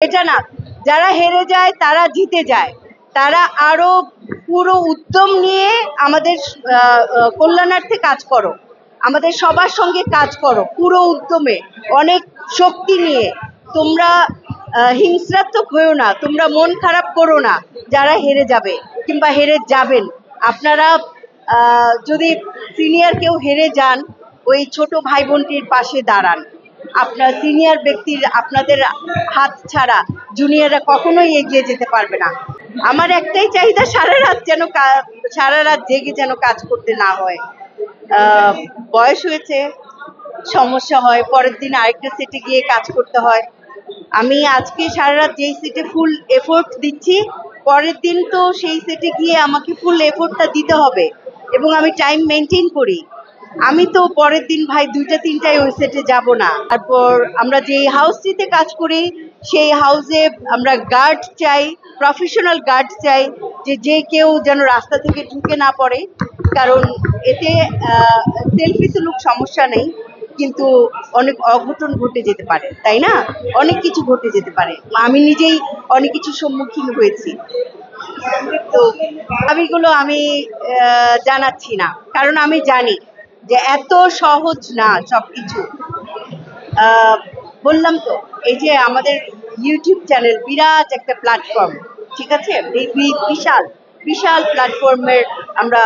এটা না, যারা হেরে যায় তারা জিতে যায়, তারা আরো পুরো উদ্যম নিয়ে আমাদের কল্যাণার্থে কাজ করো, আমাদের সবার সঙ্গে কাজ করো পুরো উদ্যমে, অনেক শক্তি নিয়ে। তোমরা হিংস্রাত্মক হয়েও না, তোমরা মন খারাপ করো না যারা হেরে যাবে কিংবা হেরে যাবেন। আপনারা যদি সিনিয়র কেউ হেরে যান, ওই ছোট ভাই বোনটির পাশে দাঁড়ান। আপনার সিনিয়র ব্যক্তির আপনাদের হাত ছাড়া জুনিয়ররা কখনোই এগিয়ে যেতে পারবে না। আমার একটাই চাহিদা, সারা রাত জেগে যেন কাজ করতে না হয়। বয়স হয়েছে, সমস্যা হয়, পরের দিন আরেকটা সেটে গিয়ে কাজ করতে হয়। আমি আজকে সারা রাত যেই সেটে ফুল এফোর্ট দিচ্ছি, পরের দিন তো সেই সেটে গিয়ে আমাকে ফুল এফোর্টটা দিতে হবে, এবং আমি টাইম মেনটেন করি। আমি তো পরের দিন ভাই 2টা-3টায় ওই সেটে যাব না। তারপর আমরা যেই হাউসটিতে কাজ করি সেই হাউসে আমরা গার্ড চাই, প্রফেশনাল গার্ড চাই, যে কেউ যেন রাস্তা থেকে ঢুকে না পড়ে। কারণ এতে সেলফি তুলুক সমস্যা নেই, কিন্তু অনেক অঘটন ঘটে যেতে পারে, তাই না? অনেক কিছু ঘটে যেতে পারে। আমি নিজেই অনেক কিছু সম্মুখীন হয়েছি। তো দাবিগুলো আমি জানাচ্ছি না, কারণ আমি জানি যে এত সহজ না সবকিছু। বললাম তো, এই যে আমাদের ইউটিউব চ্যানেল বিরাট একটা প্ল্যাটফর্ম, ঠিক আছে, বিশাল বিশাল প্ল্যাটফর্মের আমরা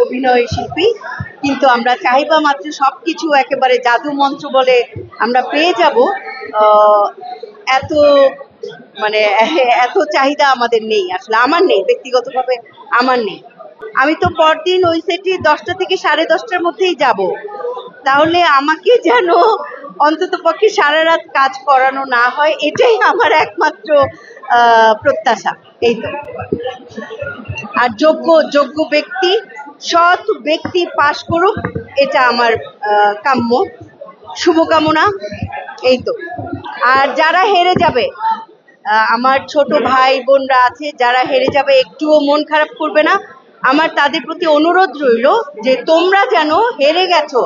অভিনয় শিল্পী, কিন্তু আমরা চাহিদা মাত্র সবকিছু একেবারে জাদু মন্ত্র বলে আমরা পেয়ে যাব, এত মানে এত চাহিদা আমাদের নেই, আসলে আমার নেই, ব্যক্তিগতভাবে আমার নেই। আমি তো পরদিন ওই সেটে 10টা থেকে 10:30টার মধ্যেই যাব, তাহলে আমাকে যেন অন্তত পক্ষে সারা রাত কাজ করানো না হয়, এটাই আমার একমাত্র প্রত্যাশা। এই তো। আর যোগ্য ব্যক্তি, সৎ ব্যক্তি পাশ করুক, এটা আমার কাম্য, শুভকামনা। এই তো। আর যারা হেরে যাবে, আমার ছোট ভাই বোনরা আছে যারা হেরে যাবে, একটুও মন খারাপ করবে না। আমার তাদের প্রতি অনুরোধ রইল যে তোমরা যেন হেরে গেছো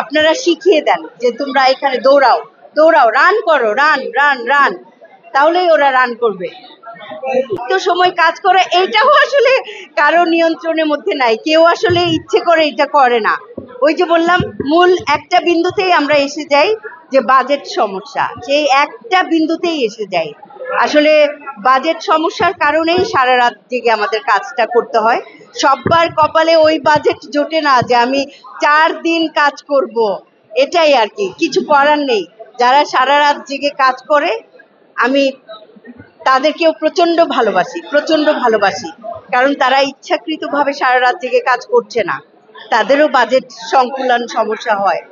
আপনারা শিখিয়ে দেন, যে তোমরা এখানে দৌড়াও, রান করো, রান, তাহলেই ওরা রান করবে। তো সময় কাজ করে, এইটাও আসলে কারো নিয়ন্ত্রণের মধ্যে নাই, কেউ আসলে ইচ্ছে করে এটা করে না। ওই যে বললাম, মূল একটা বিন্দুতেই আমরা এসে যাই, যে বাজেট সমস্যা, সেই একটা বিন্দুতেই এসে যাই। আসলে বাজেট সমস্যার কারণেই সারা রাত জেগে আমাদের কাজটা করতে হয়। সবার কপালে ওই বাজেট জোটে না যে আমি 4 দিন কাজ করব, এটাই আর কি, কিছু করার নেই। যারা সারা রাত জেগে কাজ করে, আমি তাদেরকেও প্রচন্ড ভালোবাসি, কারণ তারা ইচ্ছাকৃতভাবে সারা রাত জেগে কাজ করছে না, তাদেরও বাজেট সংকুলান সমস্যা হয়।